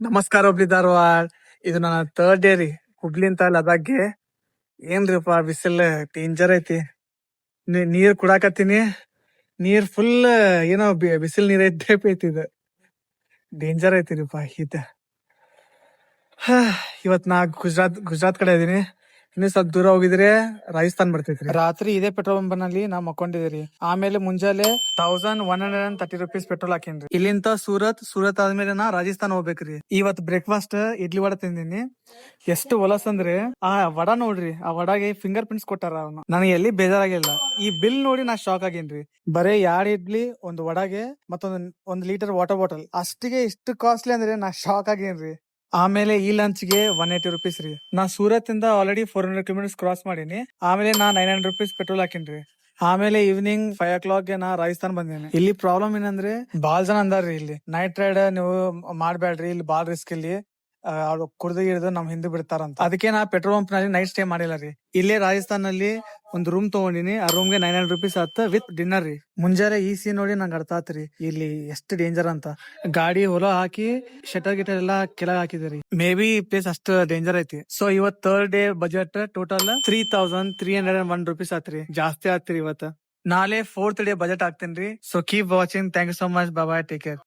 ನಮಸ್ಕಾರ ಹುಬ್ಳಿ ಧಾರವಾಡ. ಇದು ನನ್ನ ಥರ್ಡ್ ಡೇ ರೀ ಹುಬ್ಳಿಂತ ಲದಾಖ್ಗೆ. ಏನ್ರಿಪ್ಪ ಬಿಸಿಲ್ ಡೇಂಜರ್ ಐತಿ. ನೀರ್ ಕುಡಾಕತ್ತೀನಿ, ನೀರ್ ಫುಲ್ ಏನೋ ಬಿಸಿಲ್ ನೀರ್ ಐತಿ ಇದು ಡೇಂಜರ್ ಐತಿರಿಪ್ಪ ಈತ. ಇವತ್ ನಾ ಗುಜರಾತ್ ಕಡೆ ಇದೀನಿ. ಇನ್ನು ಸ್ವಲ್ಪ ದೂರ ಹೋಗಿದ್ರೆ ರಾಜಸ್ಥಾನ್ ಬರ್ತೈತ್ರಿ. ರಾತ್ರಿ ಇದೇ ಪೆಟ್ರೋಲ್ ಬಂಕ್ ನಲ್ಲಿ ನಾ ಮಕ್ಕೊಂಡಿದ್ದೀರಿ. ಆಮೇಲೆ ಮುಂಜಾನೆ 1130 rupees ಪೆಟ್ರೋಲ್ ಹಾಕೇನ್ರಿ. ಇಲ್ಲಿಂದ ಸೂರತ್ ಆದ್ಮೇಲೆ ನಾ ರಾಜಸ್ಥಾನ್ ಹೋಗ್ಬೇಕ್ರಿ. ಇವತ್ ಬ್ರೇಕ್ಫಾಸ್ಟ್ ಇಡ್ಲಿ ವಡ ತಿಂದಿನಿ. ಎಷ್ಟು ಹೊಲಸ್ ಅಂದ್ರೆ ಆ ವಡ ನೋಡ್ರಿ, ಆ ವಡಾಗೆ ಫಿಂಗರ್ ಪ್ರಿಂಟ್ಸ್ ಕೊಟ್ಟಾರ. ಅವನು ನನಗೆ ಎಲ್ಲಿ ಬೇಜಾರಾಗಿಲ್ಲ. ಈ ಬಿಲ್ ನೋಡಿ ನಾ ಶಾಕ್ ಆಗೇನ್ರಿ. ಬರೇ 2 ಇಡ್ಲಿ, ಒಂದು ವಡಾಗೆ ಮತ್ತೊಂದ್ ಲೀಟರ್ ವಾಟರ್ ಬಾಟಲ್ ಅಷ್ಟಿಗೆ ಇಷ್ಟು ಕಾಸ್ಟ್ಲಿ ಅಂದ್ರೆ ನಾ ಶಾಕ್ ಆಗೇನ್ರಿ. ಆಮೇಲೆ ಈ ಲಂಚ್ ಗೆ 180 rupees ರೀ. ನಾ ಸೂರತ್ ಇಂದ ಆಲ್ರೆಡಿ 400 kilometers ಕ್ರಾಸ್ ಮಾಡೀನಿ. ಆಮೇಲೆ ನಾ 900 rupees ಪೆಟ್ರೋಲ್ ಹಾಕಿನ್ರಿ. ಆಮೇಲೆ ಈವ್ನಿಂಗ್ 5 o'clock ಗೆ ನಾ ರಾಜಸ್ಥಾನ್ ಬಂದೇನೆ. ಇಲ್ಲಿ ಪ್ರಾಬ್ಲಮ್ ಏನಂದ್ರೆ ಬಾಳ್ ಜನ ಅಂದಾರ್ರಿ ಇಲ್ಲಿ ನೈಟ್ ರೈಡ್ ನೀವು ಮಾಡ್ಬೇಡ್ರಿ, ಇಲ್ಲಿ ಬಾಳ್ ರಿಸ್ಕ್. ಇಲ್ಲಿ ಅವ್ರು ಕುಡ್ದು ಗಿಡ್ದು ನಮ್ ಹಿಂದೆ ಬಿಡ್ತಾರಂತ. ಅದಕ್ಕೆ ನಾ ಪೆಟ್ರೋಲ್ ಪಂಪ್ ನಲ್ಲಿ ನೈಟ್ ಸ್ಟೇ ಮಾಡಿಲ್ಲ ರೀ. ಇಲ್ಲೇ ರಾಜಸ್ಥಾನ್ ನಲ್ಲಿ ಒಂದು ರೂಮ್ ತಗೊಂಡಿನಿ. ಆ ರೂಮ್ ಗೆ 900 rupees ಆತ ವಿತ್ ಡಿನ್ನರ್ ರೀ. ಮುಂಜಾನೆ ಈ ಸೀನ್ ನೋಡಿ ನಂಗೆ ಅರ್ಥ ಆತ್ರಿ ಇಲ್ಲಿ ಎಷ್ಟು ಡೇಂಜರ್ ಅಂತ. ಗಾಡಿ ಹೊಲ ಹಾಕಿ ಶಟರ್ ಗಿಟರ್ ಎಲ್ಲಾ ಕೆಳಗ್ ಹಾಕಿದ್ರಿ. ಮೇ ಬಿ ಈ ಪ್ಲೇಸ್ ಅಷ್ಟು ಡೇಂಜರ್ ಐತಿ. ಸೊ ಇವತ್ third day budget total 3301 rupees ಆತ್ರಿ. ಜಾಸ್ತಿ ಆತ್ರಿ ಇವತ್ತು. ನಾಳೆ 4th ಡೇ ಬಜೆಟ್ ಹಾಕ್ತೇನ್ರಿ. So keep watching. Thank you so much. Bye, take care.